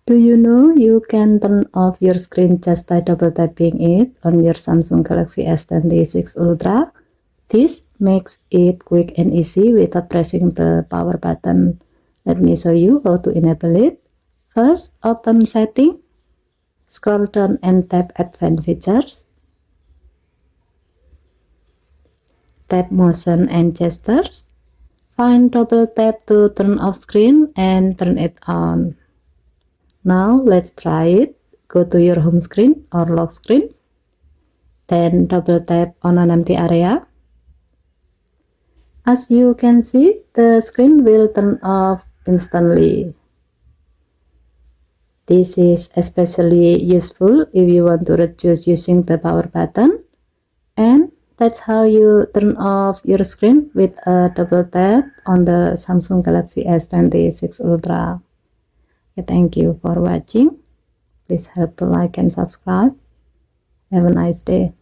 Do you know you can turn off your screen just by double tapping it on your Samsung Galaxy S26 Ultra? This makes it quick and easy without pressing the power button. Let me show you how to enable it. First, open Setting, scroll down and tap Advanced Features. Tap Motion and Gestures. Find double tap to turn off screen and turn it on. Now let's try it. Go to your home screen or lock screen. Then double tap on an empty area. As you can see, the screen will turn off instantly. This is especially useful if you want to reduce using the power button. And that's how you turn off your screen with a double tap on the Samsung Galaxy S26 Ultra. Thank you for watching. Please help to like and subscribe. Have a nice day.